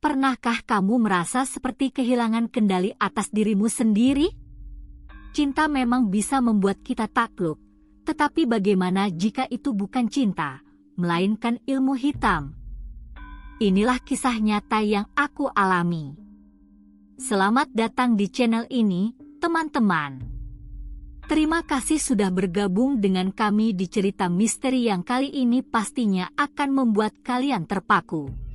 Pernahkah kamu merasa seperti kehilangan kendali atas dirimu sendiri? Cinta memang bisa membuat kita takluk, tetapi bagaimana jika itu bukan cinta, melainkan ilmu hitam? Inilah kisah nyata yang aku alami. Selamat datang di channel ini, teman-teman. Terima kasih sudah bergabung dengan kami di cerita misteri yang kali ini pastinya akan membuat kalian terpaku.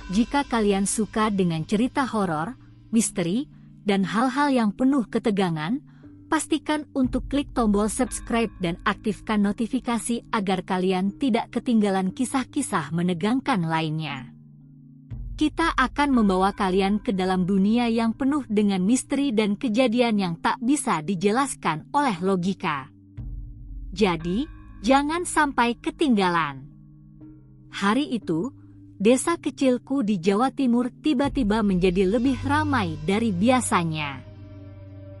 Jika kalian suka dengan cerita horor, misteri, dan hal-hal yang penuh ketegangan, pastikan untuk klik tombol subscribe dan aktifkan notifikasi agar kalian tidak ketinggalan kisah-kisah menegangkan lainnya. Kita akan membawa kalian ke dalam dunia yang penuh dengan misteri dan kejadian yang tak bisa dijelaskan oleh logika. Jadi, jangan sampai ketinggalan. Hari itu, desa kecilku di Jawa Timur tiba-tiba menjadi lebih ramai dari biasanya.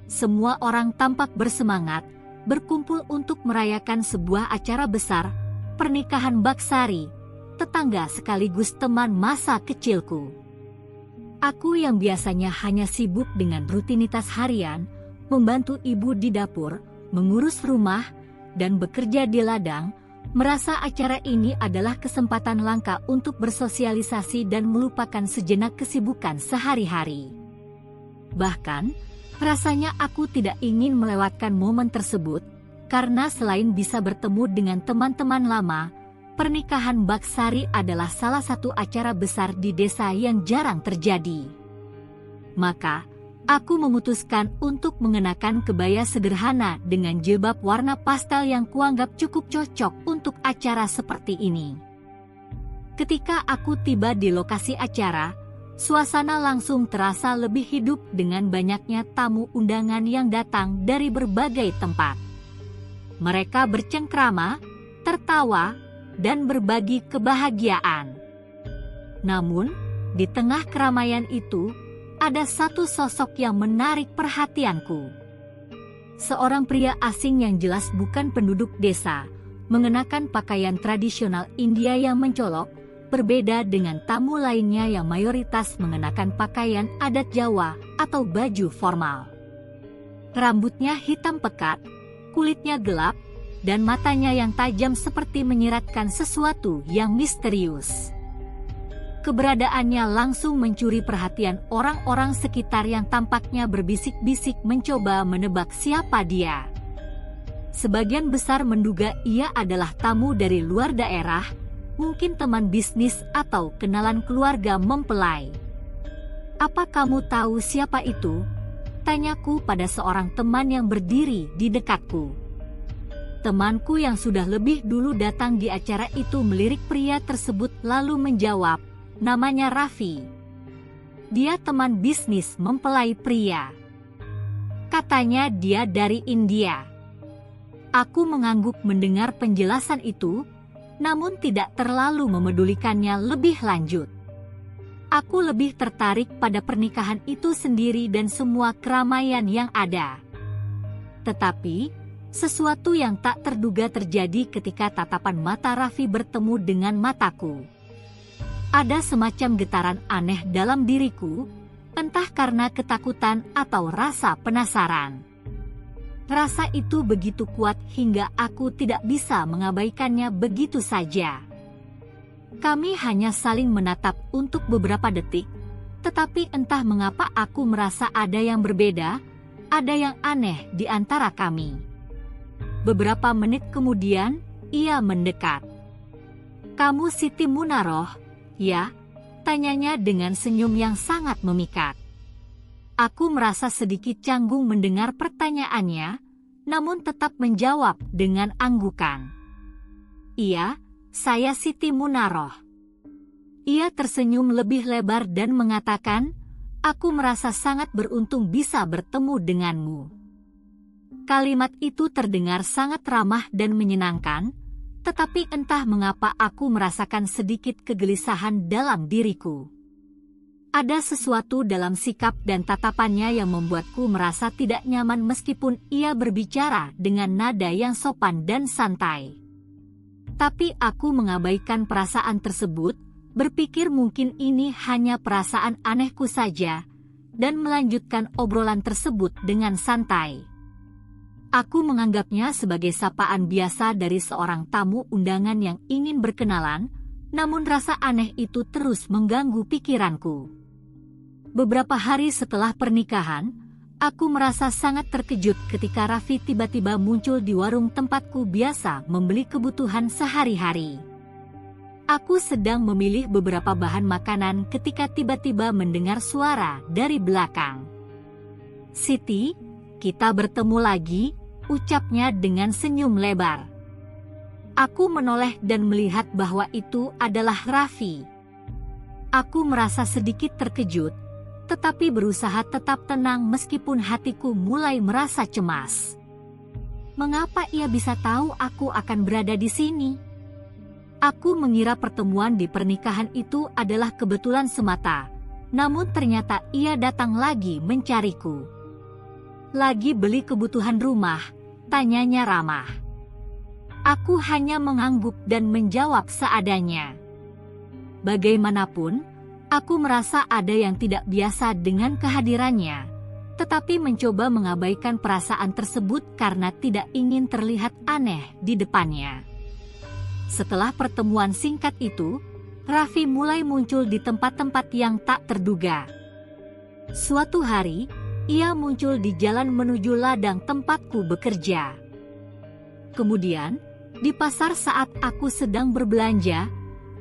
Semua orang tampak bersemangat, berkumpul untuk merayakan sebuah acara besar, pernikahan Baksari, tetangga sekaligus teman masa kecilku. Aku yang biasanya hanya sibuk dengan rutinitas harian, membantu ibu di dapur, mengurus rumah, dan bekerja di ladang, merasa acara ini adalah kesempatan langka untuk bersosialisasi dan melupakan sejenak kesibukan sehari-hari. Bahkan, rasanya aku tidak ingin melewatkan momen tersebut, karena selain bisa bertemu dengan teman-teman lama, pernikahan Baksari adalah salah satu acara besar di desa yang jarang terjadi. Maka, aku memutuskan untuk mengenakan kebaya sederhana dengan jilbab warna pastel yang kuanggap cukup cocok untuk acara seperti ini. Ketika aku tiba di lokasi acara, suasana langsung terasa lebih hidup dengan banyaknya tamu undangan yang datang dari berbagai tempat. Mereka bercengkrama, tertawa, dan berbagi kebahagiaan. Namun, di tengah keramaian itu, ada satu sosok yang menarik perhatianku. Seorang pria asing yang jelas bukan penduduk desa, mengenakan pakaian tradisional India yang mencolok, berbeda dengan tamu lainnya yang mayoritas mengenakan pakaian adat Jawa atau baju formal. Rambutnya hitam pekat, kulitnya gelap, dan matanya yang tajam seperti menyiratkan sesuatu yang misterius. Keberadaannya langsung mencuri perhatian orang-orang sekitar yang tampaknya berbisik-bisik mencoba menebak siapa dia. Sebagian besar menduga ia adalah tamu dari luar daerah, mungkin teman bisnis atau kenalan keluarga mempelai. "Apa kamu tahu siapa itu?" tanyaku pada seorang teman yang berdiri di dekatku. Temanku yang sudah lebih dulu datang di acara itu melirik pria tersebut lalu menjawab, "Namanya Raffi. Dia teman bisnis mempelai pria. Katanya dia dari India." Aku mengangguk mendengar penjelasan itu, namun tidak terlalu memedulikannya lebih lanjut. Aku lebih tertarik pada pernikahan itu sendiri dan semua keramaian yang ada. Tetapi, sesuatu yang tak terduga terjadi ketika tatapan mata Raffi bertemu dengan mataku. Ada semacam getaran aneh dalam diriku, entah karena ketakutan atau rasa penasaran. Rasa itu begitu kuat hingga aku tidak bisa mengabaikannya begitu saja. Kami hanya saling menatap untuk beberapa detik, tetapi entah mengapa aku merasa ada yang berbeda, ada yang aneh di antara kami. Beberapa menit kemudian, ia mendekat. "Kamu Siti Munaroh, ya?" tanyanya dengan senyum yang sangat memikat. Aku merasa sedikit canggung mendengar pertanyaannya, namun tetap menjawab dengan anggukan. "Iya, saya Siti Munaroh." Ia tersenyum lebih lebar dan mengatakan, "Aku merasa sangat beruntung bisa bertemu denganmu." Kalimat itu terdengar sangat ramah dan menyenangkan, tetapi entah mengapa aku merasakan sedikit kegelisahan dalam diriku. Ada sesuatu dalam sikap dan tatapannya yang membuatku merasa tidak nyaman meskipun ia berbicara dengan nada yang sopan dan santai. Tapi aku mengabaikan perasaan tersebut, berpikir mungkin ini hanya perasaan anehku saja, dan melanjutkan obrolan tersebut dengan santai. Aku menganggapnya sebagai sapaan biasa dari seorang tamu undangan yang ingin berkenalan, namun rasa aneh itu terus mengganggu pikiranku. Beberapa hari setelah pernikahan, aku merasa sangat terkejut ketika Raffi tiba-tiba muncul di warung tempatku biasa membeli kebutuhan sehari-hari. Aku sedang memilih beberapa bahan makanan ketika tiba-tiba mendengar suara dari belakang. "Siti, kita bertemu lagi," ucapnya dengan senyum lebar. Aku menoleh dan melihat bahwa itu adalah Raffi. Aku merasa sedikit terkejut, tetapi berusaha tetap tenang meskipun hatiku mulai merasa cemas. Mengapa ia bisa tahu aku akan berada di sini? Aku mengira pertemuan di pernikahan itu adalah kebetulan semata, namun ternyata ia datang lagi mencariku. "Lagi beli kebutuhan rumah?" tanyanya ramah. Aku hanya mengangguk dan menjawab seadanya. Bagaimanapun, aku merasa ada yang tidak biasa dengan kehadirannya, tetapi mencoba mengabaikan perasaan tersebut karena tidak ingin terlihat aneh di depannya. Setelah pertemuan singkat itu, Raffi mulai muncul di tempat-tempat yang tak terduga. Suatu hari, ia muncul di jalan menuju ladang tempatku bekerja. Kemudian, di pasar saat aku sedang berbelanja,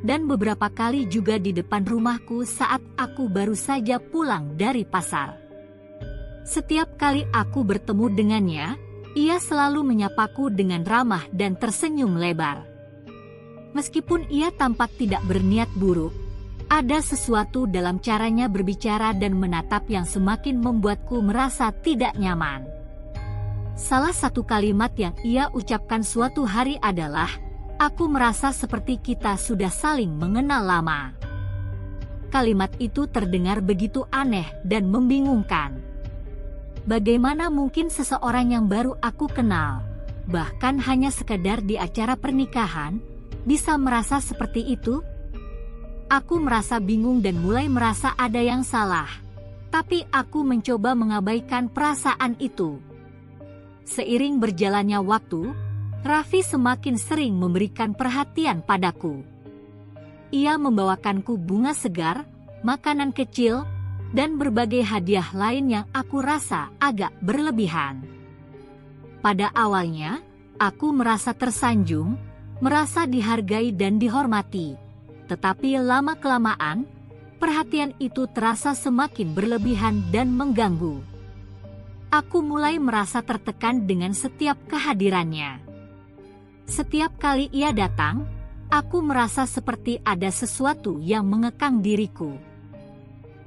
dan beberapa kali juga di depan rumahku saat aku baru saja pulang dari pasar. Setiap kali aku bertemu dengannya, ia selalu menyapaku dengan ramah dan tersenyum lebar. Meskipun ia tampak tidak berniat buruk, ada sesuatu dalam caranya berbicara dan menatap yang semakin membuatku merasa tidak nyaman. Salah satu kalimat yang ia ucapkan suatu hari adalah, "Aku merasa seperti kita sudah saling mengenal lama." Kalimat itu terdengar begitu aneh dan membingungkan. Bagaimana mungkin seseorang yang baru aku kenal, bahkan hanya sekedar di acara pernikahan, bisa merasa seperti itu? Aku merasa bingung dan mulai merasa ada yang salah, tapi aku mencoba mengabaikan perasaan itu. Seiring berjalannya waktu, Raffi semakin sering memberikan perhatian padaku. Ia membawakanku bunga segar, makanan kecil, dan berbagai hadiah lain yang aku rasa agak berlebihan. Pada awalnya, aku merasa tersanjung, merasa dihargai dan dihormati, tetapi lama-kelamaan, perhatian itu terasa semakin berlebihan dan mengganggu. Aku mulai merasa tertekan dengan setiap kehadirannya. Setiap kali ia datang, aku merasa seperti ada sesuatu yang mengekang diriku.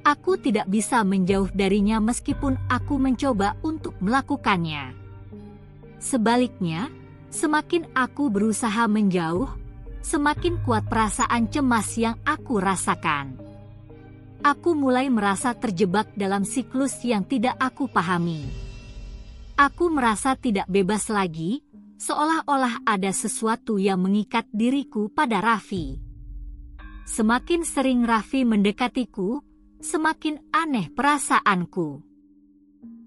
Aku tidak bisa menjauh darinya meskipun aku mencoba untuk melakukannya. Sebaliknya, semakin aku berusaha menjauh, semakin kuat perasaan cemas yang aku rasakan. Aku mulai merasa terjebak dalam siklus yang tidak aku pahami. Aku merasa tidak bebas lagi, seolah-olah ada sesuatu yang mengikat diriku pada Raffi. Semakin sering Raffi mendekatiku, semakin aneh perasaanku.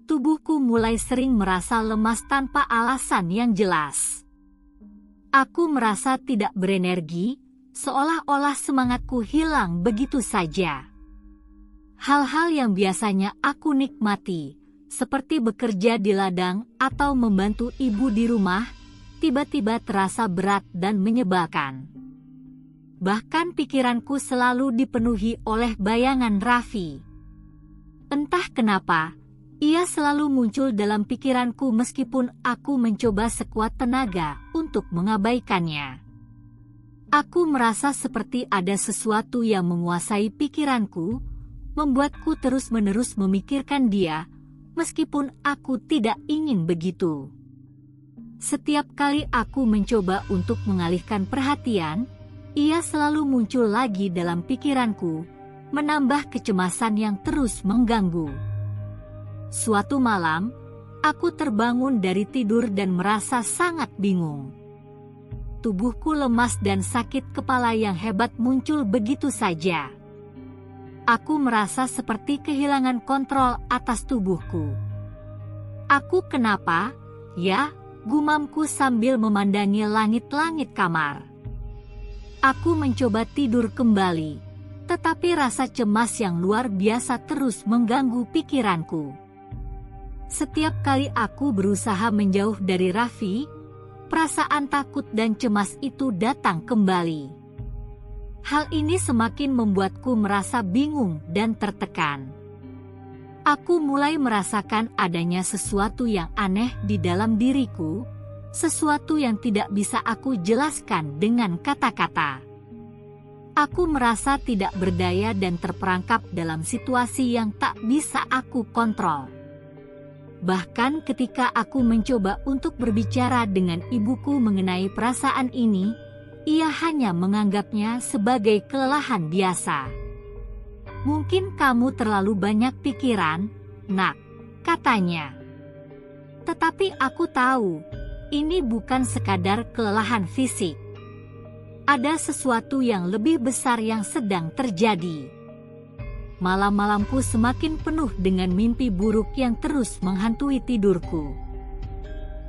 Tubuhku mulai sering merasa lemas tanpa alasan yang jelas. Aku merasa tidak berenergi, seolah-olah semangatku hilang begitu saja. Hal-hal yang biasanya aku nikmati, seperti bekerja di ladang atau membantu ibu di rumah, tiba-tiba terasa berat dan menyebalkan. Bahkan pikiranku selalu dipenuhi oleh bayangan Raffi. Entah kenapa, ia selalu muncul dalam pikiranku meskipun aku mencoba sekuat tenaga untuk mengabaikannya. Aku merasa seperti ada sesuatu yang menguasai pikiranku, membuatku terus-menerus memikirkan dia, meskipun aku tidak ingin begitu. Setiap kali aku mencoba untuk mengalihkan perhatian, ia selalu muncul lagi dalam pikiranku, menambah kecemasan yang terus mengganggu. Suatu malam, aku terbangun dari tidur dan merasa sangat bingung. tubuhku lemas dan sakit kepala yang hebat muncul begitu saja. Aku merasa seperti kehilangan kontrol atas tubuhku. Aku kenapa, ya? Gumamku sambil memandangi langit-langit kamar. Aku mencoba tidur kembali, tetapi rasa cemas yang luar biasa terus mengganggu pikiranku. Setiap kali aku berusaha menjauh dari Raffi, perasaan takut dan cemas itu datang kembali. Hal ini semakin membuatku merasa bingung dan tertekan. Aku mulai merasakan adanya sesuatu yang aneh di dalam diriku, sesuatu yang tidak bisa aku jelaskan dengan kata-kata. Aku merasa tidak berdaya dan terperangkap dalam situasi yang tak bisa aku kontrol. Bahkan ketika aku mencoba untuk berbicara dengan ibuku mengenai perasaan ini, ia hanya menganggapnya sebagai kelelahan biasa. "Mungkin kamu terlalu banyak pikiran, Nak," katanya. Tetapi aku tahu, ini bukan sekadar kelelahan fisik. Ada sesuatu yang lebih besar yang sedang terjadi. Malam-malamku semakin penuh dengan mimpi buruk yang terus menghantui tidurku.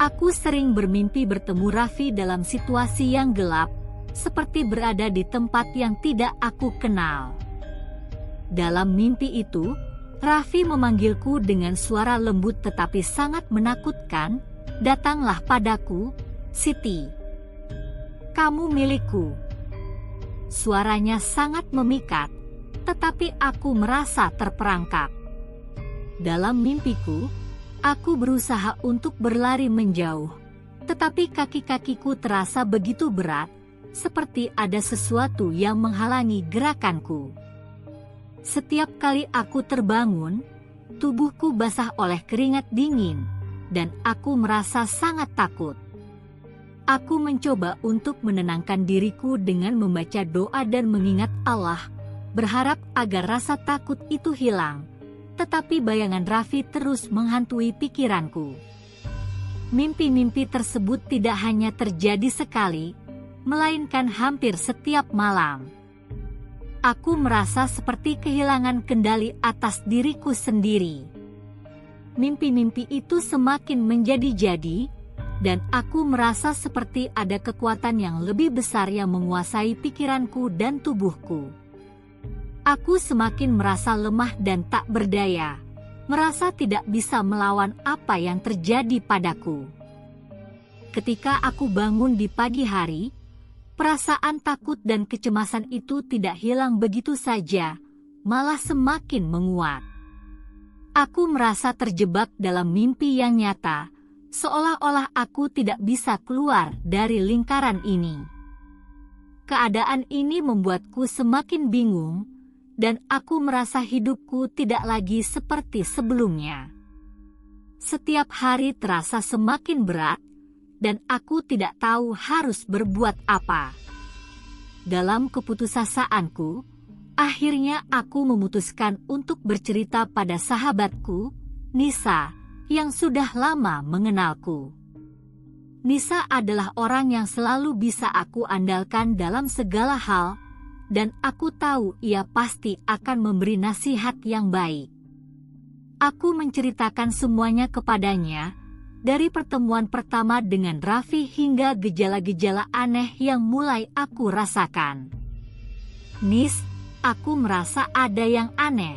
Aku sering bermimpi bertemu Raffi dalam situasi yang gelap, seperti berada di tempat yang tidak aku kenal. Dalam mimpi itu, Raffi memanggilku dengan suara lembut tetapi sangat menakutkan, "Datanglah padaku, Siti. Kamu milikku." Suaranya sangat memikat, tetapi aku merasa terperangkap. Dalam mimpiku, aku berusaha untuk berlari menjauh, tetapi kaki-kakiku terasa begitu berat, seperti ada sesuatu yang menghalangi gerakanku. Setiap kali aku terbangun, tubuhku basah oleh keringat dingin, dan aku merasa sangat takut. Aku mencoba untuk menenangkan diriku dengan membaca doa dan mengingat Allah, berharap agar rasa takut itu hilang, tetapi bayangan Raffi terus menghantui pikiranku. Mimpi-mimpi tersebut tidak hanya terjadi sekali, melainkan hampir setiap malam. Aku merasa seperti kehilangan kendali atas diriku sendiri. Mimpi-mimpi itu semakin menjadi-jadi, dan aku merasa seperti ada kekuatan yang lebih besar yang menguasai pikiranku dan tubuhku. Aku semakin merasa lemah dan tak berdaya, merasa tidak bisa melawan apa yang terjadi padaku. Ketika aku bangun di pagi hari, perasaan takut dan kecemasan itu tidak hilang begitu saja, malah semakin menguat. Aku merasa terjebak dalam mimpi yang nyata, seolah-olah aku tidak bisa keluar dari lingkaran ini. Keadaan ini membuatku semakin bingung, dan aku merasa hidupku tidak lagi seperti sebelumnya. Setiap hari terasa semakin berat, dan aku tidak tahu harus berbuat apa. Dalam keputusasianku, akhirnya aku memutuskan untuk bercerita pada sahabatku, Nisa, yang sudah lama mengenalku. Nisa adalah orang yang selalu bisa aku andalkan dalam segala hal, dan aku tahu ia pasti akan memberi nasihat yang baik. Aku menceritakan semuanya kepadanya, dari pertemuan pertama dengan Raffi hingga gejala-gejala aneh yang mulai aku rasakan. "Nis, aku merasa ada yang aneh."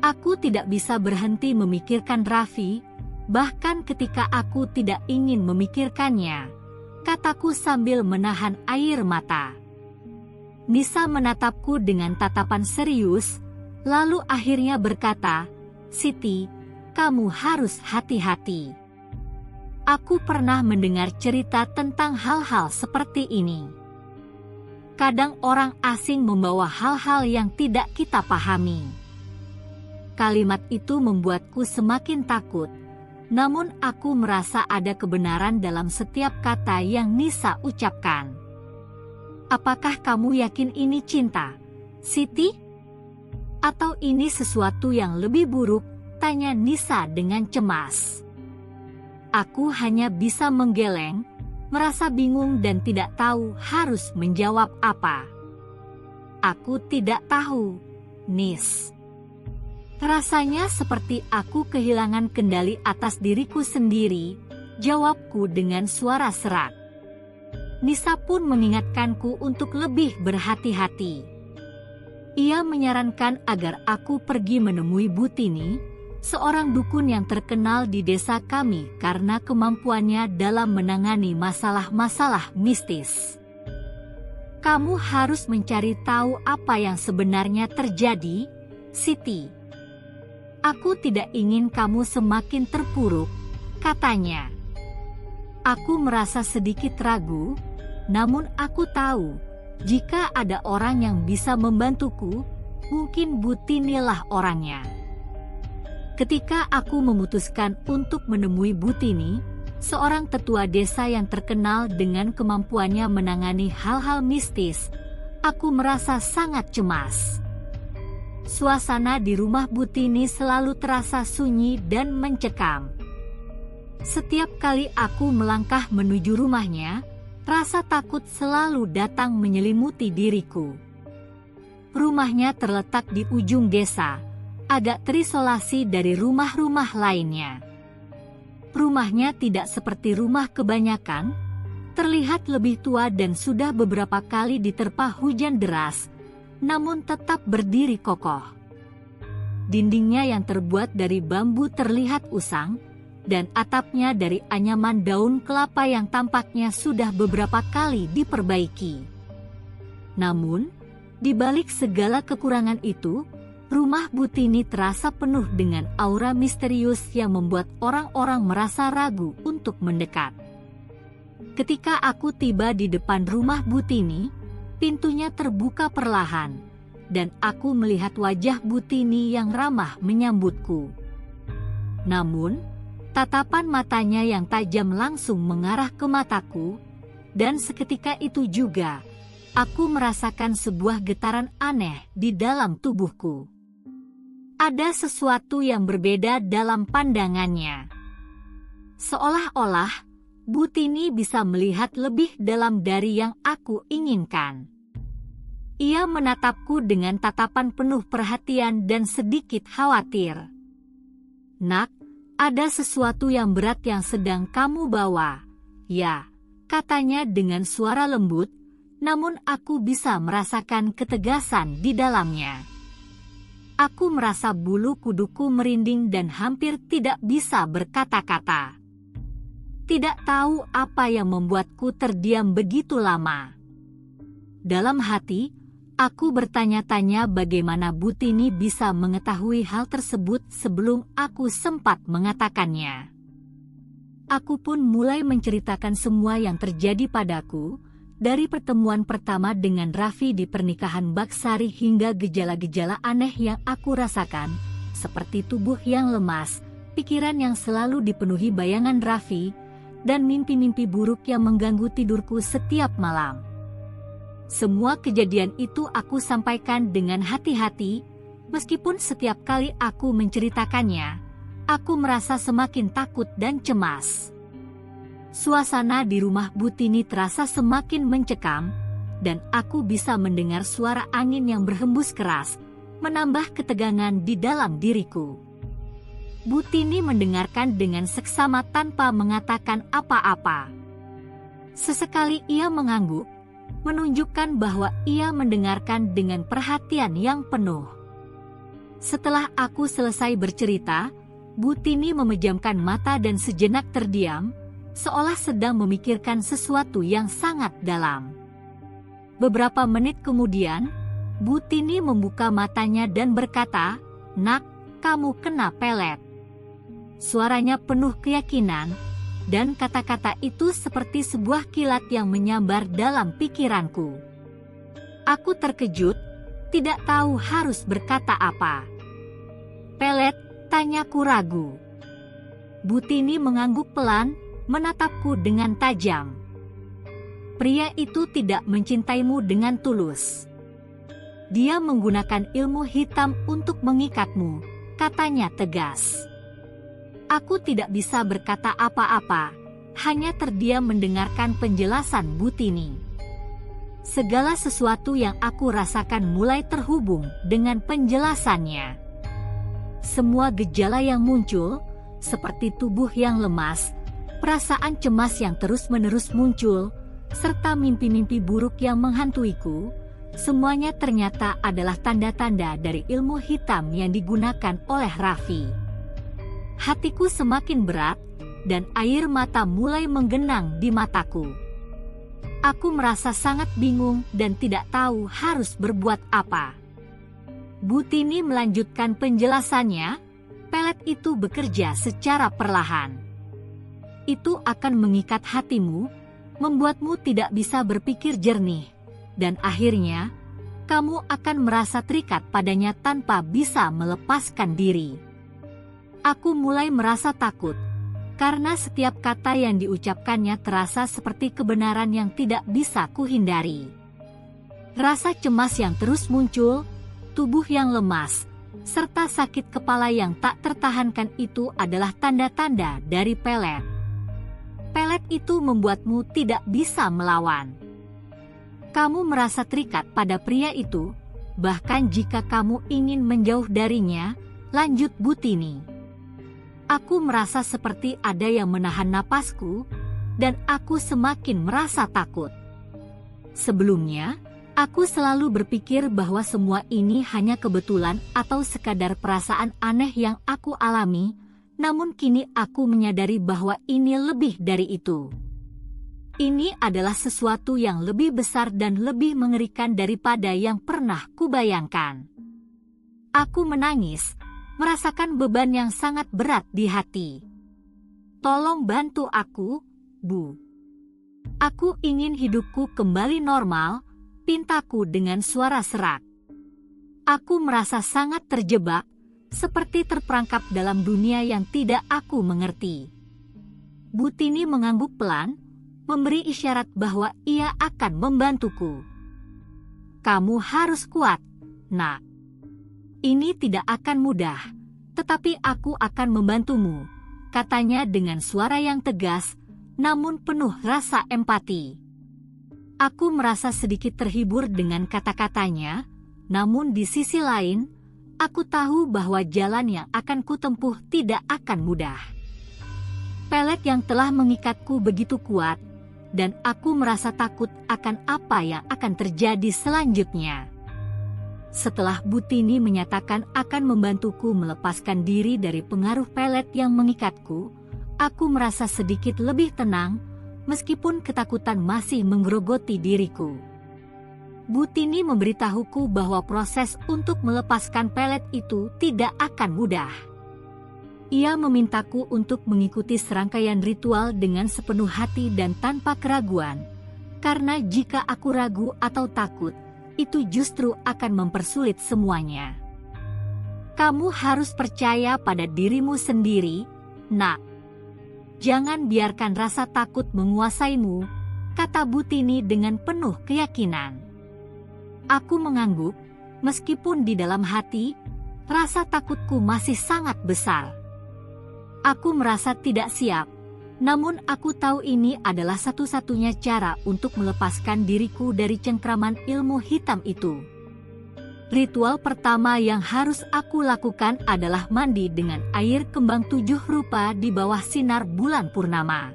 Aku tidak bisa berhenti memikirkan Raffi, bahkan ketika aku tidak ingin memikirkannya, kataku sambil menahan air mata. Nisa menatapku dengan tatapan serius, lalu akhirnya berkata, "Siti, kamu harus hati-hati. Aku pernah mendengar cerita tentang hal-hal seperti ini. Kadang orang asing membawa hal-hal yang tidak kita pahami." Kalimat itu membuatku semakin takut, namun aku merasa ada kebenaran dalam setiap kata yang Nisa ucapkan. "Apakah kamu yakin ini cinta, Siti? Atau ini sesuatu yang lebih buruk?" tanya Nisa dengan cemas. Aku hanya bisa menggeleng, merasa bingung dan tidak tahu harus menjawab apa. Aku tidak tahu, Nis. Rasanya seperti aku kehilangan kendali atas diriku sendiri, jawabku dengan suara serak. Nisa pun mengingatkanku untuk lebih berhati-hati. Ia menyarankan agar aku pergi menemui Butini, seorang dukun yang terkenal di desa kami karena kemampuannya dalam menangani masalah-masalah mistis. Kamu harus mencari tahu apa yang sebenarnya terjadi, Siti. Aku tidak ingin kamu semakin terpuruk, katanya. Aku merasa sedikit ragu, namun aku tahu, jika ada orang yang bisa membantuku, mungkin Butinilah orangnya. Ketika aku memutuskan untuk menemui Butini, seorang tetua desa yang terkenal dengan kemampuannya menangani hal-hal mistis, aku merasa sangat cemas. Suasana di rumah Butini selalu terasa sunyi dan mencekam. Setiap kali aku melangkah menuju rumahnya, rasa takut selalu datang menyelimuti diriku. Rumahnya terletak di ujung desa, agak terisolasi dari rumah-rumah lainnya. Rumahnya tidak seperti rumah kebanyakan, terlihat lebih tua dan sudah beberapa kali diterpa hujan deras, namun tetap berdiri kokoh. Dindingnya yang terbuat dari bambu terlihat usang, dan atapnya dari anyaman daun kelapa yang tampaknya sudah beberapa kali diperbaiki. Namun, di balik segala kekurangan itu, rumah Butini terasa penuh dengan aura misterius yang membuat orang-orang merasa ragu untuk mendekat. Ketika aku tiba di depan rumah Butini, pintunya terbuka perlahan, dan aku melihat wajah Butini yang ramah menyambutku. Namun, tatapan matanya yang tajam langsung mengarah ke mataku, dan seketika itu juga, aku merasakan sebuah getaran aneh di dalam tubuhku. Ada sesuatu yang berbeda dalam pandangannya. Seolah-olah, Butini bisa melihat lebih dalam dari yang aku inginkan. Ia menatapku dengan tatapan penuh perhatian dan sedikit khawatir. Nak, ada sesuatu yang berat yang sedang kamu bawa. Ya, katanya dengan suara lembut, namun aku bisa merasakan ketegasan di dalamnya. Aku merasa bulu kuduku merinding dan hampir tidak bisa berkata-kata. Tidak tahu apa yang membuatku terdiam begitu lama. Dalam hati, aku bertanya-tanya bagaimana Butini bisa mengetahui hal tersebut sebelum aku sempat mengatakannya. Aku pun mulai menceritakan semua yang terjadi padaku, dari pertemuan pertama dengan Raffi di pernikahan Baksari hingga gejala-gejala aneh yang aku rasakan, seperti tubuh yang lemas, pikiran yang selalu dipenuhi bayangan Raffi, dan mimpi-mimpi buruk yang mengganggu tidurku setiap malam. Semua kejadian itu aku sampaikan dengan hati-hati, meskipun setiap kali aku menceritakannya, aku merasa semakin takut dan cemas. Suasana di rumah Butini terasa semakin mencekam, dan aku bisa mendengar suara angin yang berhembus keras, menambah ketegangan di dalam diriku. Butini mendengarkan dengan seksama tanpa mengatakan apa-apa. Sesekali ia mengangguk, menunjukkan bahwa ia mendengarkan dengan perhatian yang penuh. Setelah aku selesai bercerita, Butini memejamkan mata dan sejenak terdiam, seolah sedang memikirkan sesuatu yang sangat dalam. Beberapa menit kemudian, Butini membuka matanya dan berkata, "Nak, kamu kena pelet." Suaranya penuh keyakinan, dan kata-kata itu seperti sebuah kilat yang menyambar dalam pikiranku. Aku terkejut, tidak tahu harus berkata apa. "Pelet?" tanyaku ragu. Butini mengangguk pelan, menatapku dengan tajam. "Pria itu tidak mencintaimu dengan tulus. Dia menggunakan ilmu hitam untuk mengikatmu," katanya tegas. Aku tidak bisa berkata apa-apa, hanya terdiam mendengarkan penjelasan Butini. Segala sesuatu yang aku rasakan mulai terhubung dengan penjelasannya. Semua gejala yang muncul, seperti tubuh yang lemas, perasaan cemas yang terus-menerus muncul, serta mimpi-mimpi buruk yang menghantuiku, semuanya ternyata adalah tanda-tanda dari ilmu hitam yang digunakan oleh Raffi. Hatiku semakin berat, dan air mata mulai menggenang di mataku. Aku merasa sangat bingung dan tidak tahu harus berbuat apa. Butini melanjutkan penjelasannya, pelet itu bekerja secara perlahan. Itu akan mengikat hatimu, membuatmu tidak bisa berpikir jernih, dan akhirnya, kamu akan merasa terikat padanya tanpa bisa melepaskan diri. Aku mulai merasa takut, karena setiap kata yang diucapkannya terasa seperti kebenaran yang tidak bisa kuhindari. Rasa cemas yang terus muncul, tubuh yang lemas, serta sakit kepala yang tak tertahankan itu adalah tanda-tanda dari pelet. Pelet itu membuatmu tidak bisa melawan. Kamu merasa terikat pada pria itu, bahkan jika kamu ingin menjauh darinya, lanjut Butini. Aku merasa seperti ada yang menahan napasku, dan aku semakin merasa takut. Sebelumnya, aku selalu berpikir bahwa semua ini hanya kebetulan atau sekadar perasaan aneh yang aku alami, namun kini aku menyadari bahwa ini lebih dari itu. Ini adalah sesuatu yang lebih besar dan lebih mengerikan daripada yang pernah kubayangkan. Aku menangis, merasakan beban yang sangat berat di hati. Tolong bantu aku, Bu. Aku ingin hidupku kembali normal, pintaku dengan suara serak. Aku merasa sangat terjebak, seperti terperangkap dalam dunia yang tidak aku mengerti. Butini mengangguk pelan, memberi isyarat bahwa ia akan membantuku. Kamu harus kuat, Nak. Ini tidak akan mudah, tetapi aku akan membantumu, katanya dengan suara yang tegas, namun penuh rasa empati. Aku merasa sedikit terhibur dengan kata-katanya, namun di sisi lain, aku tahu bahwa jalan yang akan kutempuh tidak akan mudah. Pelet yang telah mengikatku begitu kuat, dan aku merasa takut akan apa yang akan terjadi selanjutnya. Setelah Butini menyatakan akan membantuku melepaskan diri dari pengaruh pelet yang mengikatku, aku merasa sedikit lebih tenang, meskipun ketakutan masih menggerogoti diriku. Butini memberitahuku bahwa proses untuk melepaskan pelet itu tidak akan mudah. Ia memintaku untuk mengikuti serangkaian ritual dengan sepenuh hati dan tanpa keraguan, karena jika aku ragu atau takut, itu justru akan mempersulit semuanya. Kamu harus percaya pada dirimu sendiri, Nak. Jangan biarkan rasa takut menguasaimu, kata Butini dengan penuh keyakinan. Aku mengangguk, meskipun di dalam hati, rasa takutku masih sangat besar. Aku merasa tidak siap, namun aku tahu ini adalah satu-satunya cara untuk melepaskan diriku dari cengkraman ilmu hitam itu. Ritual pertama yang harus aku lakukan adalah mandi dengan air kembang 7 rupa di bawah sinar bulan purnama.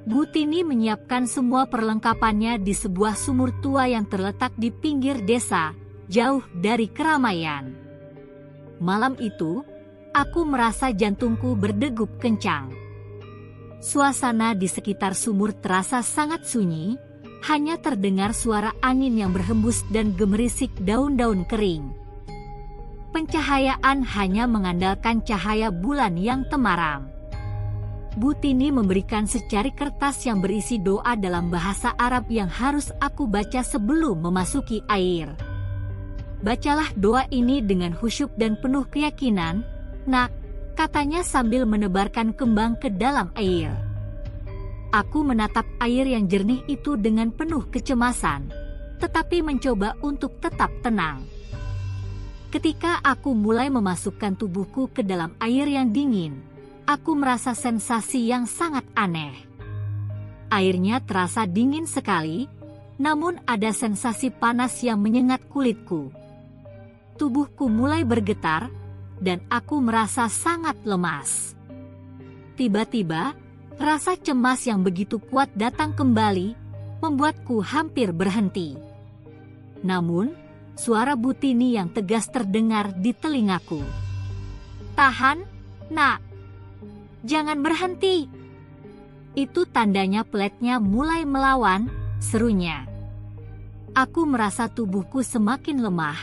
Butini menyiapkan semua perlengkapannya di sebuah sumur tua yang terletak di pinggir desa, jauh dari keramaian. Malam itu, aku merasa jantungku berdegup kencang. Suasana di sekitar sumur terasa sangat sunyi, hanya terdengar suara angin yang berhembus dan gemerisik daun-daun kering. Pencahayaan hanya mengandalkan cahaya bulan yang temaram. Butini memberikan secari kertas yang berisi doa dalam bahasa Arab yang harus aku baca sebelum memasuki air. Bacalah doa ini dengan khusyuk dan penuh keyakinan, Nak, katanya sambil menebarkan kembang ke dalam air. Aku menatap air yang jernih itu dengan penuh kecemasan, tetapi mencoba untuk tetap tenang. Ketika aku mulai memasukkan tubuhku ke dalam air yang dingin, aku merasa sensasi yang sangat aneh. Airnya terasa dingin sekali, namun ada sensasi panas yang menyengat kulitku. Tubuhku mulai bergetar, dan aku merasa sangat lemas. Tiba-tiba, rasa cemas yang begitu kuat datang kembali, membuatku hampir berhenti. Namun, suara Butini yang tegas terdengar di telingaku. "Tahan, nak. Jangan berhenti." Itu tandanya peletnya mulai melawan, serunya. Aku merasa tubuhku semakin lemah,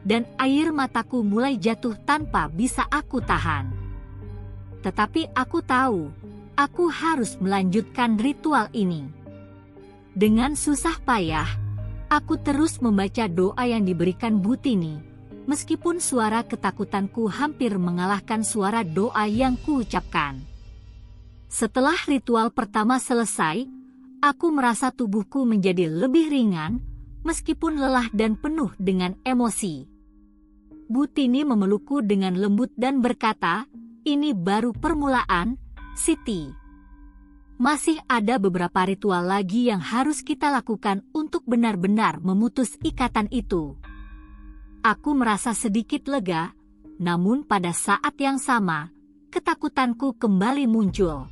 dan air mataku mulai jatuh tanpa bisa aku tahan. Tetapi aku tahu, aku harus melanjutkan ritual ini. Dengan susah payah, aku terus membaca doa yang diberikan Butini, meskipun suara ketakutanku hampir mengalahkan suara doa yang kuucapkan. Setelah ritual pertama selesai, aku merasa tubuhku menjadi lebih ringan, meskipun lelah dan penuh dengan emosi. Butini memelukku dengan lembut dan berkata, "Ini baru permulaan, Siti. Masih ada beberapa ritual lagi yang harus kita lakukan untuk benar-benar memutus ikatan itu." Aku merasa sedikit lega, namun pada saat yang sama, ketakutanku kembali muncul.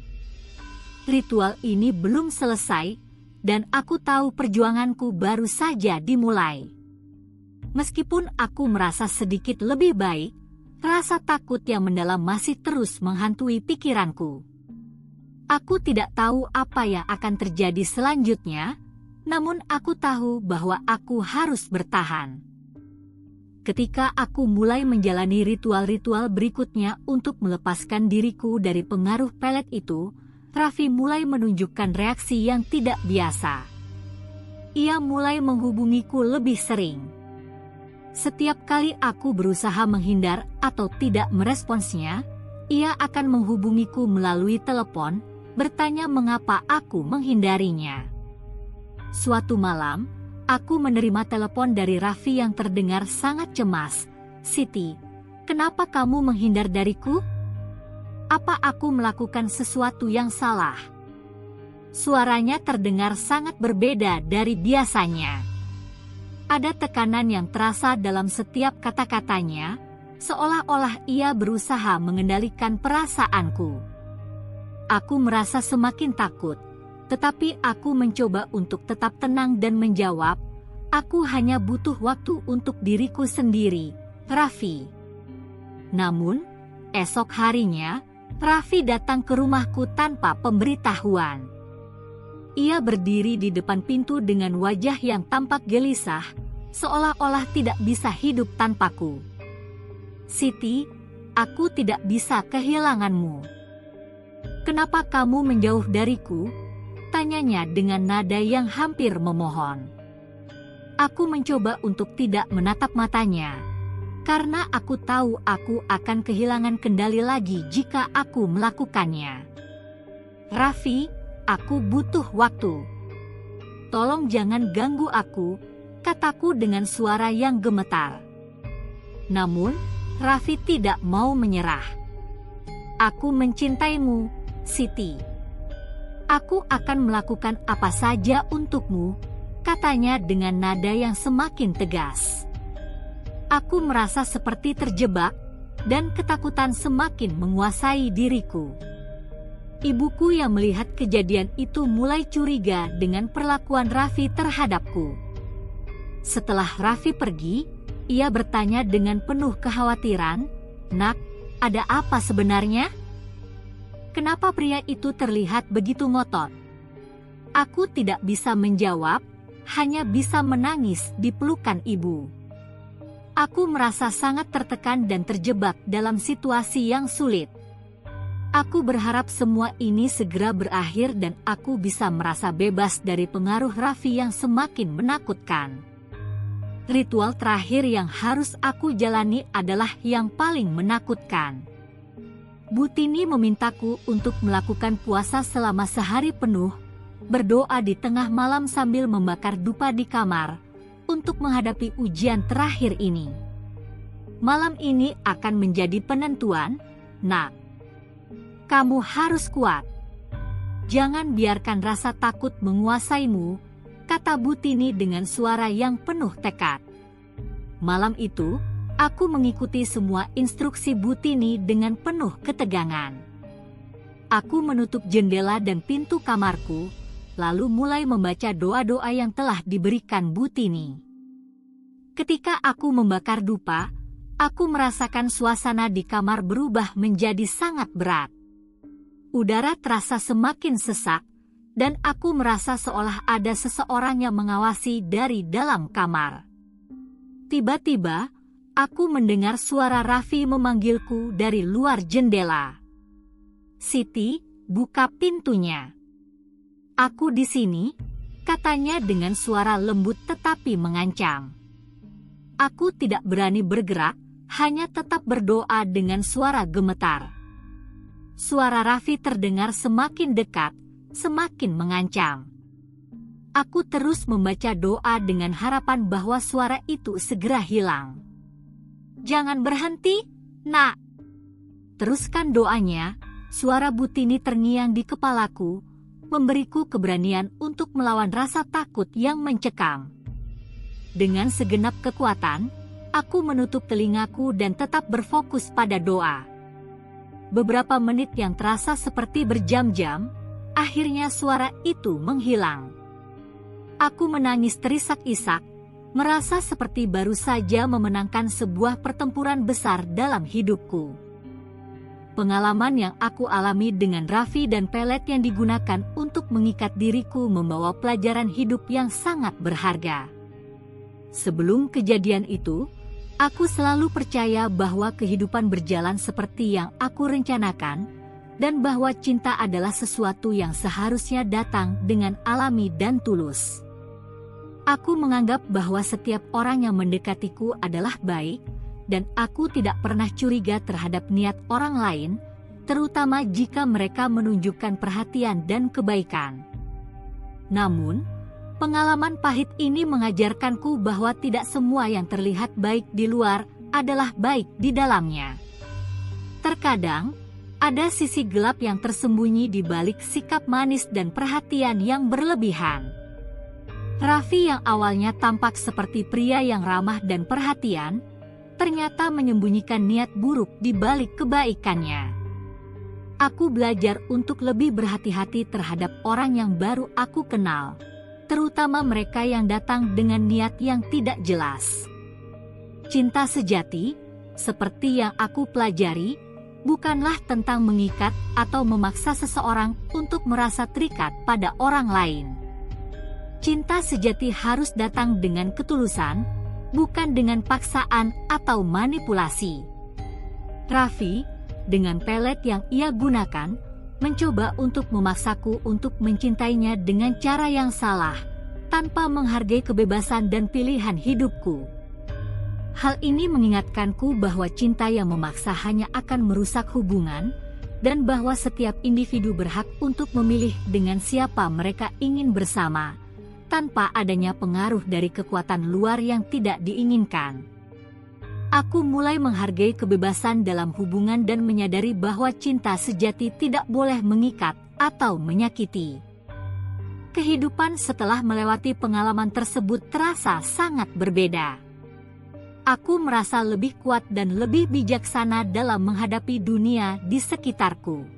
Ritual ini belum selesai, dan aku tahu perjuanganku baru saja dimulai. Meskipun aku merasa sedikit lebih baik, rasa takut yang mendalam masih terus menghantui pikiranku. Aku tidak tahu apa yang akan terjadi selanjutnya, namun aku tahu bahwa aku harus bertahan. Ketika aku mulai menjalani ritual-ritual berikutnya untuk melepaskan diriku dari pengaruh pelet itu, Raffi mulai menunjukkan reaksi yang tidak biasa. Ia mulai menghubungiku lebih sering. Setiap kali aku berusaha menghindar atau tidak meresponsnya, ia akan menghubungiku melalui telepon, bertanya mengapa aku menghindarinya. Suatu malam, aku menerima telepon dari Raffi yang terdengar sangat cemas. "Siti, kenapa kamu menghindar dariku? Apa aku melakukan sesuatu yang salah?" Suaranya terdengar sangat berbeda dari biasanya. Ada tekanan yang terasa dalam setiap kata-katanya, seolah-olah ia berusaha mengendalikan perasaanku. Aku merasa semakin takut, tetapi aku mencoba untuk tetap tenang dan menjawab, "Aku hanya butuh waktu untuk diriku sendiri, Raffi." Namun, esok harinya, Raffi datang ke rumahku tanpa pemberitahuan. Ia berdiri di depan pintu dengan wajah yang tampak gelisah, seolah-olah tidak bisa hidup tanpaku. "Siti, aku tidak bisa kehilanganmu. Kenapa kamu menjauh dariku?" tanyanya dengan nada yang hampir memohon. Aku mencoba untuk tidak menatap matanya, karena aku tahu aku akan kehilangan kendali lagi jika aku melakukannya. "Raffi, aku butuh waktu. Tolong jangan ganggu aku," kataku dengan suara yang gemetar. Namun, Raffi tidak mau menyerah. "Aku mencintaimu, Siti. Aku akan melakukan apa saja untukmu," katanya dengan nada yang semakin tegas. Aku merasa seperti terjebak, dan ketakutan semakin menguasai diriku. Ibuku yang melihat kejadian itu mulai curiga dengan perlakuan Raffi terhadapku. Setelah Raffi pergi, ia bertanya dengan penuh kekhawatiran, "Nak, ada apa sebenarnya? Kenapa pria itu terlihat begitu ngotot?" Aku tidak bisa menjawab, hanya bisa menangis di pelukan ibu. Aku merasa sangat tertekan dan terjebak dalam situasi yang sulit. Aku berharap semua ini segera berakhir dan aku bisa merasa bebas dari pengaruh Raffi yang semakin menakutkan. Ritual terakhir yang harus aku jalani adalah yang paling menakutkan. Butini memintaku untuk melakukan puasa selama sehari penuh, berdoa di tengah malam sambil membakar dupa di kamar, untuk menghadapi ujian terakhir ini. Malam ini akan menjadi penentuan, Nak. Kamu harus kuat. Jangan biarkan rasa takut menguasaimu, kata Butini dengan suara yang penuh tekad. Malam itu, aku mengikuti semua instruksi Butini dengan penuh ketegangan. Aku menutup jendela dan pintu kamarku, lalu mulai membaca doa-doa yang telah diberikan Butini. Ketika aku membakar dupa, aku merasakan suasana di kamar berubah menjadi sangat berat. Udara terasa semakin sesak, dan aku merasa seolah ada seseorang yang mengawasi dari dalam kamar. Tiba-tiba, aku mendengar suara Raffi memanggilku dari luar jendela. "Siti, buka pintunya. Aku di sini," katanya dengan suara lembut tetapi mengancam. Aku tidak berani bergerak, hanya tetap berdoa dengan suara gemetar. Suara Raffi terdengar semakin dekat, semakin mengancam. Aku terus membaca doa dengan harapan bahwa suara itu segera hilang. "Jangan berhenti, Nak." Teruskan doanya, suara Butini terngiang di kepalaku, memberiku keberanian untuk melawan rasa takut yang mencekam. Dengan segenap kekuatan, aku menutup telingaku dan tetap berfokus pada doa. Beberapa menit yang terasa seperti berjam-jam, akhirnya suara itu menghilang. Aku menangis terisak-isak, merasa seperti baru saja memenangkan sebuah pertempuran besar dalam hidupku. Pengalaman yang aku alami dengan Raffi dan pelet yang digunakan untuk mengikat diriku membawa pelajaran hidup yang sangat berharga. Sebelum kejadian itu, aku selalu percaya bahwa kehidupan berjalan seperti yang aku rencanakan, dan bahwa cinta adalah sesuatu yang seharusnya datang dengan alami dan tulus. Aku menganggap bahwa setiap orang yang mendekatiku adalah baik, dan aku tidak pernah curiga terhadap niat orang lain, terutama jika mereka menunjukkan perhatian dan kebaikan. Namun, pengalaman pahit ini mengajarkanku bahwa tidak semua yang terlihat baik di luar adalah baik di dalamnya. Terkadang, ada sisi gelap yang tersembunyi di balik sikap manis dan perhatian yang berlebihan. Raffi yang awalnya tampak seperti pria yang ramah dan perhatian, ternyata menyembunyikan niat buruk di balik kebaikannya. Aku belajar untuk lebih berhati-hati terhadap orang yang baru aku kenal, terutama mereka yang datang dengan niat yang tidak jelas. Cinta sejati, seperti yang aku pelajari, bukanlah tentang mengikat atau memaksa seseorang untuk merasa terikat pada orang lain. Cinta sejati harus datang dengan ketulusan, bukan dengan paksaan atau manipulasi. Raffi, dengan pelet yang ia gunakan, mencoba untuk memaksaku untuk mencintainya dengan cara yang salah, tanpa menghargai kebebasan dan pilihan hidupku. Hal ini mengingatkanku bahwa cinta yang memaksa hanya akan merusak hubungan, dan bahwa setiap individu berhak untuk memilih dengan siapa mereka ingin bersama, tanpa adanya pengaruh dari kekuatan luar yang tidak diinginkan. Aku mulai menghargai kebebasan dalam hubungan dan menyadari bahwa cinta sejati tidak boleh mengikat atau menyakiti. Kehidupan setelah melewati pengalaman tersebut terasa sangat berbeda. Aku merasa lebih kuat dan lebih bijaksana dalam menghadapi dunia di sekitarku.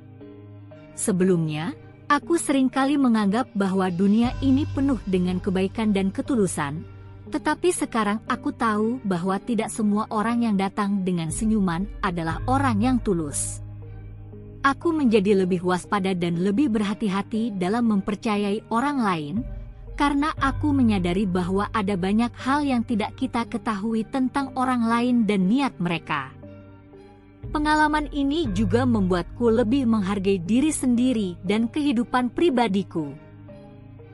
Sebelumnya, aku seringkali menganggap bahwa dunia ini penuh dengan kebaikan dan ketulusan, tetapi sekarang aku tahu bahwa tidak semua orang yang datang dengan senyuman adalah orang yang tulus. Aku menjadi lebih waspada dan lebih berhati-hati dalam mempercayai orang lain, karena aku menyadari bahwa ada banyak hal yang tidak kita ketahui tentang orang lain dan niat mereka. Pengalaman ini juga membuatku lebih menghargai diri sendiri dan kehidupan pribadiku.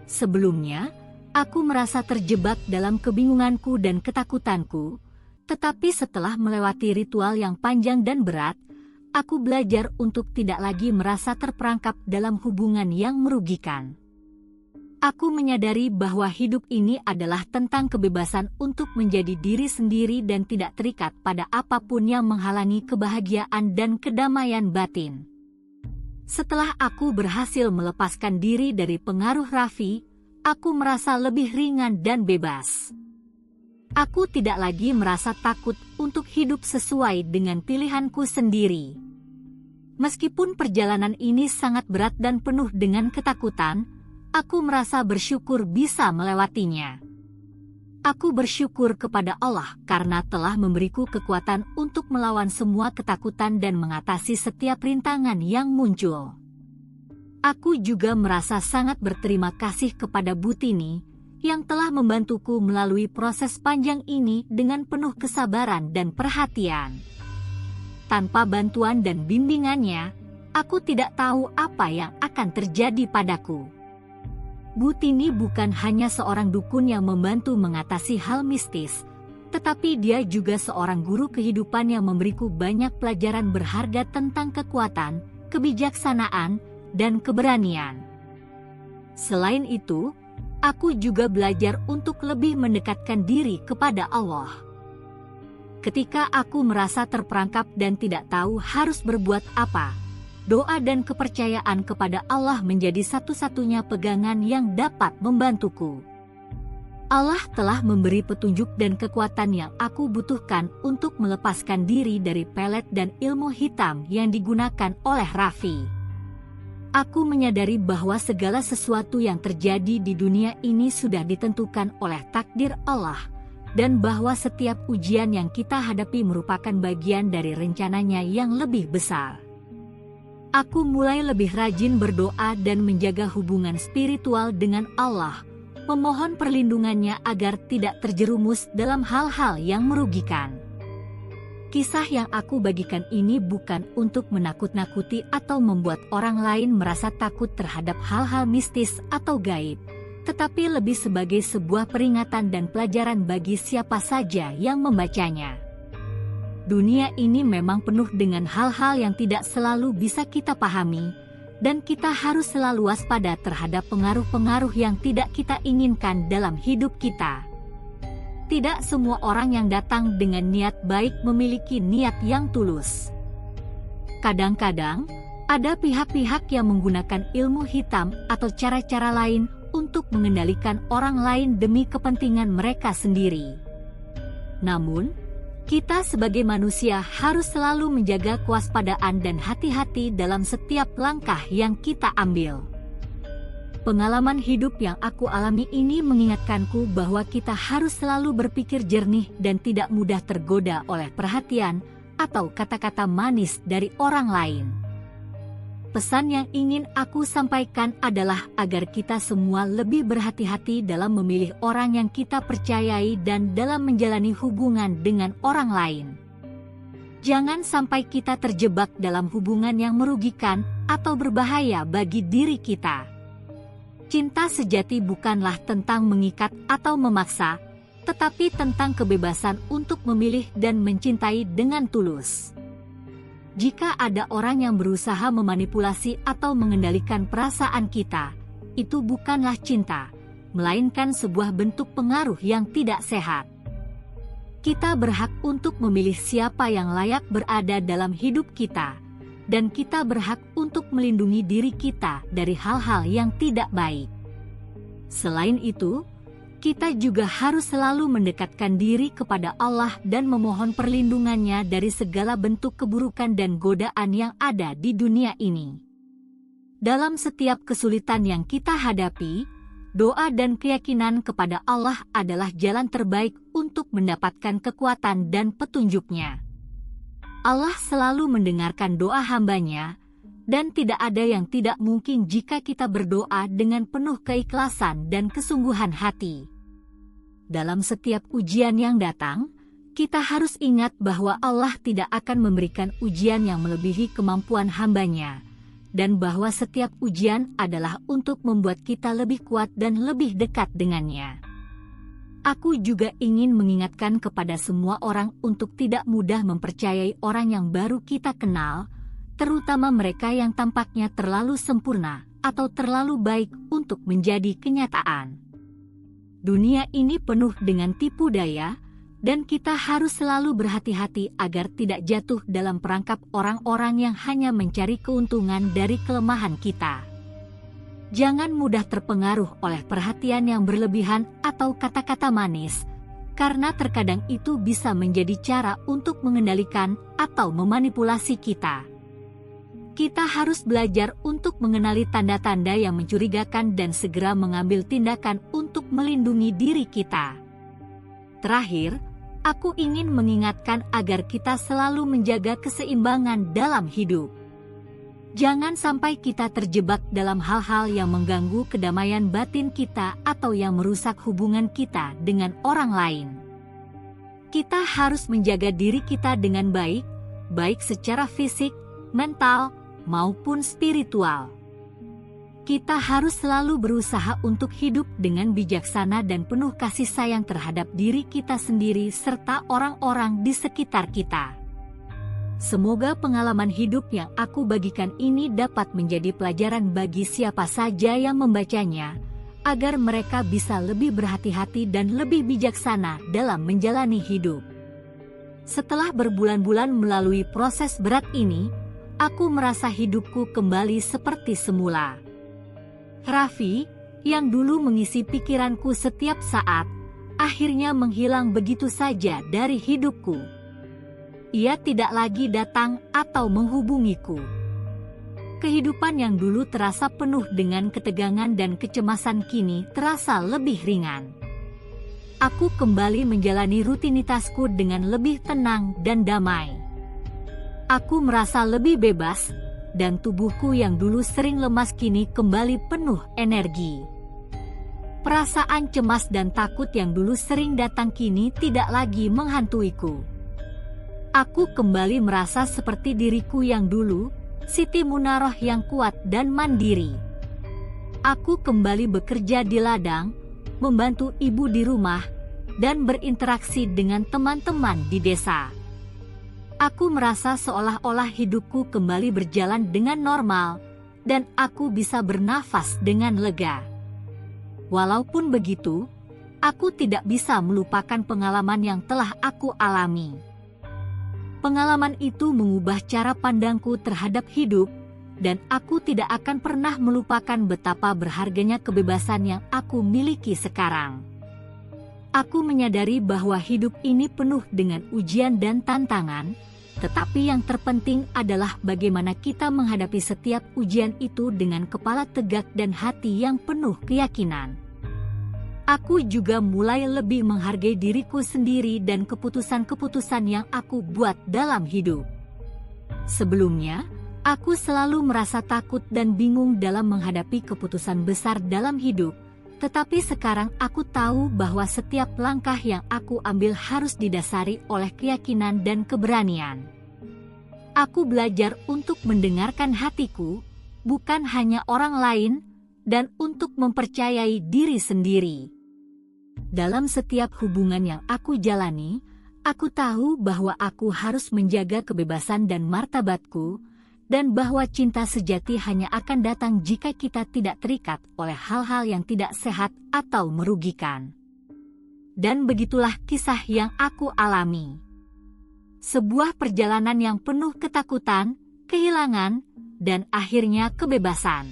Sebelumnya, aku merasa terjebak dalam kebingunganku dan ketakutanku, tetapi setelah melewati ritual yang panjang dan berat, aku belajar untuk tidak lagi merasa terperangkap dalam hubungan yang merugikan. Aku menyadari bahwa hidup ini adalah tentang kebebasan untuk menjadi diri sendiri dan tidak terikat pada apapun yang menghalangi kebahagiaan dan kedamaian batin. Setelah aku berhasil melepaskan diri dari pengaruh Raffi, aku merasa lebih ringan dan bebas. Aku tidak lagi merasa takut untuk hidup sesuai dengan pilihanku sendiri. Meskipun perjalanan ini sangat berat dan penuh dengan ketakutan, aku merasa bersyukur bisa melewatinya. Aku bersyukur kepada Allah karena telah memberiku kekuatan untuk melawan semua ketakutan dan mengatasi setiap rintangan yang muncul. Aku juga merasa sangat berterima kasih kepada Butini yang telah membantuku melalui proses panjang ini dengan penuh kesabaran dan perhatian. Tanpa bantuan dan bimbingannya, aku tidak tahu apa yang akan terjadi padaku. Butini bukan hanya seorang dukun yang membantu mengatasi hal mistis, tetapi dia juga seorang guru kehidupan yang memberiku banyak pelajaran berharga tentang kekuatan, kebijaksanaan, dan keberanian. Selain itu, aku juga belajar untuk lebih mendekatkan diri kepada Allah. Ketika aku merasa terperangkap dan tidak tahu harus berbuat apa, doa dan kepercayaan kepada Allah menjadi satu-satunya pegangan yang dapat membantuku. Allah telah memberi petunjuk dan kekuatan yang aku butuhkan untuk melepaskan diri dari pelet dan ilmu hitam yang digunakan oleh Raffi. Aku menyadari bahwa segala sesuatu yang terjadi di dunia ini sudah ditentukan oleh takdir Allah, dan bahwa setiap ujian yang kita hadapi merupakan bagian dari rencananya yang lebih besar. Aku mulai lebih rajin berdoa dan menjaga hubungan spiritual dengan Allah, memohon perlindungannya agar tidak terjerumus dalam hal-hal yang merugikan. Kisah yang aku bagikan ini bukan untuk menakut-nakuti atau membuat orang lain merasa takut terhadap hal-hal mistis atau gaib, tetapi lebih sebagai sebuah peringatan dan pelajaran bagi siapa saja yang membacanya. Dunia ini memang penuh dengan hal-hal yang tidak selalu bisa kita pahami, dan kita harus selalu waspada terhadap pengaruh-pengaruh yang tidak kita inginkan dalam hidup kita. Tidak semua orang yang datang dengan niat baik memiliki niat yang tulus. Kadang-kadang, ada pihak-pihak yang menggunakan ilmu hitam atau cara-cara lain untuk mengendalikan orang lain demi kepentingan mereka sendiri. Namun, kita sebagai manusia harus selalu menjaga kewaspadaan dan hati-hati dalam setiap langkah yang kita ambil. Pengalaman hidup yang aku alami ini mengingatkanku bahwa kita harus selalu berpikir jernih dan tidak mudah tergoda oleh perhatian atau kata-kata manis dari orang lain. Pesan yang ingin aku sampaikan adalah agar kita semua lebih berhati-hati dalam memilih orang yang kita percayai dan dalam menjalani hubungan dengan orang lain. Jangan sampai kita terjebak dalam hubungan yang merugikan atau berbahaya bagi diri kita. Cinta sejati bukanlah tentang mengikat atau memaksa, tetapi tentang kebebasan untuk memilih dan mencintai dengan tulus. Jika ada orang yang berusaha memanipulasi atau mengendalikan perasaan kita, itu bukanlah cinta, melainkan sebuah bentuk pengaruh yang tidak sehat. Kita berhak untuk memilih siapa yang layak berada dalam hidup kita, dan kita berhak untuk melindungi diri kita dari hal-hal yang tidak baik. Selain itu, kita juga harus selalu mendekatkan diri kepada Allah dan memohon perlindungannya dari segala bentuk keburukan dan godaan yang ada di dunia ini. Dalam setiap kesulitan yang kita hadapi, doa dan keyakinan kepada Allah adalah jalan terbaik untuk mendapatkan kekuatan dan petunjuknya. Allah selalu mendengarkan doa hamba-Nya, dan tidak ada yang tidak mungkin jika kita berdoa dengan penuh keikhlasan dan kesungguhan hati. Dalam setiap ujian yang datang, kita harus ingat bahwa Allah tidak akan memberikan ujian yang melebihi kemampuan hamba-Nya, dan bahwa setiap ujian adalah untuk membuat kita lebih kuat dan lebih dekat dengannya. Aku juga ingin mengingatkan kepada semua orang untuk tidak mudah mempercayai orang yang baru kita kenal, terutama mereka yang tampaknya terlalu sempurna atau terlalu baik untuk menjadi kenyataan. Dunia ini penuh dengan tipu daya, Dan kita harus selalu berhati-hati agar tidak jatuh dalam perangkap orang-orang yang hanya mencari keuntungan dari kelemahan kita. Jangan mudah terpengaruh oleh perhatian yang berlebihan atau kata-kata manis, karena terkadang itu bisa menjadi cara untuk mengendalikan atau memanipulasi kita. Kita harus belajar untuk mengenali tanda-tanda yang mencurigakan dan segera mengambil tindakan untuk melindungi diri kita. Terakhir, aku ingin mengingatkan agar kita selalu menjaga keseimbangan dalam hidup. Jangan sampai kita terjebak dalam hal-hal yang mengganggu kedamaian batin kita atau yang merusak hubungan kita dengan orang lain. Kita harus menjaga diri kita dengan baik, baik secara fisik, mental, maupun spiritual. Kita harus selalu berusaha untuk hidup dengan bijaksana dan penuh kasih sayang terhadap diri kita sendiri serta orang-orang di sekitar kita. Semoga pengalaman hidup yang aku bagikan ini dapat menjadi pelajaran bagi siapa saja yang membacanya, agar mereka bisa lebih berhati-hati dan lebih bijaksana dalam menjalani hidup. Setelah berbulan-bulan melalui proses berat ini, aku merasa hidupku kembali seperti semula. Raffi, yang dulu mengisi pikiranku setiap saat, akhirnya menghilang begitu saja dari hidupku. Ia tidak lagi datang atau menghubungiku. Kehidupan yang dulu terasa penuh dengan ketegangan dan kecemasan kini terasa lebih ringan. Aku kembali menjalani rutinitasku dengan lebih tenang dan damai. Aku merasa lebih bebas, dan tubuhku yang dulu sering lemas kini kembali penuh energi. Perasaan cemas dan takut yang dulu sering datang kini tidak lagi menghantuiku. Aku kembali merasa seperti diriku yang dulu, Siti Munaroh yang kuat dan mandiri. Aku kembali bekerja di ladang, membantu ibu di rumah, dan berinteraksi dengan teman-teman di desa. Aku merasa seolah-olah hidupku kembali berjalan dengan normal, dan aku bisa bernafas dengan lega. Walaupun begitu, aku tidak bisa melupakan pengalaman yang telah aku alami. Pengalaman itu mengubah cara pandangku terhadap hidup, dan aku tidak akan pernah melupakan betapa berharganya kebebasan yang aku miliki sekarang. Aku menyadari bahwa hidup ini penuh dengan ujian dan tantangan, tetapi yang terpenting adalah bagaimana kita menghadapi setiap ujian itu dengan kepala tegak dan hati yang penuh keyakinan. Aku juga mulai lebih menghargai diriku sendiri dan keputusan-keputusan yang aku buat dalam hidup. Sebelumnya, aku selalu merasa takut dan bingung dalam menghadapi keputusan besar dalam hidup, tetapi sekarang aku tahu bahwa setiap langkah yang aku ambil harus didasari oleh keyakinan dan keberanian. Aku belajar untuk mendengarkan hatiku, bukan hanya orang lain, dan untuk mempercayai diri sendiri. Dalam setiap hubungan yang aku jalani, aku tahu bahwa aku harus menjaga kebebasan dan martabatku, dan bahwa cinta sejati hanya akan datang jika kita tidak terikat oleh hal-hal yang tidak sehat atau merugikan. Dan begitulah kisah yang aku alami. Sebuah perjalanan yang penuh ketakutan, kehilangan, dan akhirnya kebebasan.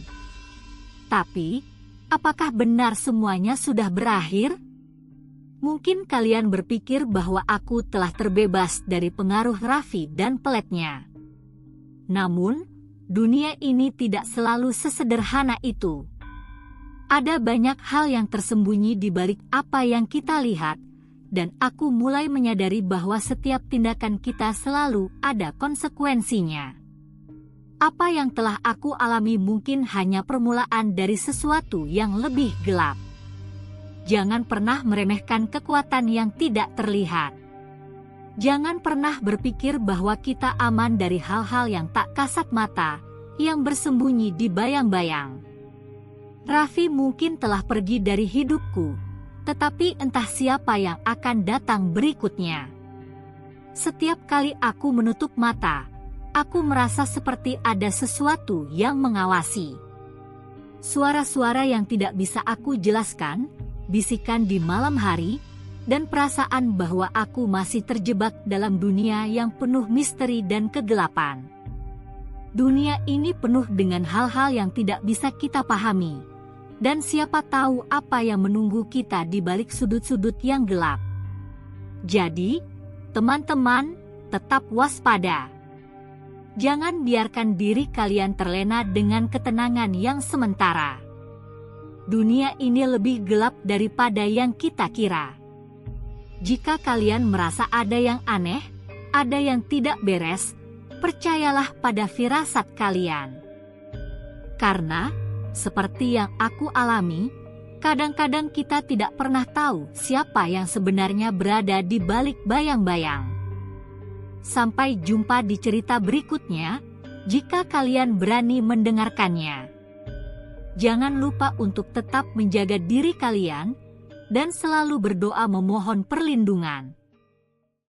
Tapi, apakah benar semuanya sudah berakhir? Mungkin kalian berpikir bahwa aku telah terbebas dari pengaruh Raffi dan peletnya. Namun, dunia ini tidak selalu sesederhana itu. Ada banyak hal yang tersembunyi di balik apa yang kita lihat, dan aku mulai menyadari bahwa setiap tindakan kita selalu ada konsekuensinya. Apa yang telah aku alami mungkin hanya permulaan dari sesuatu yang lebih gelap. Jangan pernah meremehkan kekuatan yang tidak terlihat. Jangan pernah berpikir bahwa kita aman dari hal-hal yang tak kasat mata, yang bersembunyi di bayang-bayang. Raffi mungkin telah pergi dari hidupku, tetapi entah siapa yang akan datang berikutnya. Setiap kali aku menutup mata, aku merasa seperti ada sesuatu yang mengawasi. Suara-suara yang tidak bisa aku jelaskan, bisikan di malam hari, dan perasaan bahwa aku masih terjebak dalam dunia yang penuh misteri dan kegelapan. Dunia ini penuh dengan hal-hal yang tidak bisa kita pahami, dan siapa tahu apa yang menunggu kita di balik sudut-sudut yang gelap. Jadi, teman-teman, tetap waspada. Jangan biarkan diri kalian terlena dengan ketenangan yang sementara. Dunia ini lebih gelap daripada yang kita kira. Jika kalian merasa ada yang aneh, ada yang tidak beres, percayalah pada firasat kalian. Karena, seperti yang aku alami, kadang-kadang kita tidak pernah tahu siapa yang sebenarnya berada di balik bayang-bayang. Sampai jumpa di cerita berikutnya, jika kalian berani mendengarkannya. Jangan lupa untuk tetap menjaga diri kalian, dan selalu berdoa memohon perlindungan.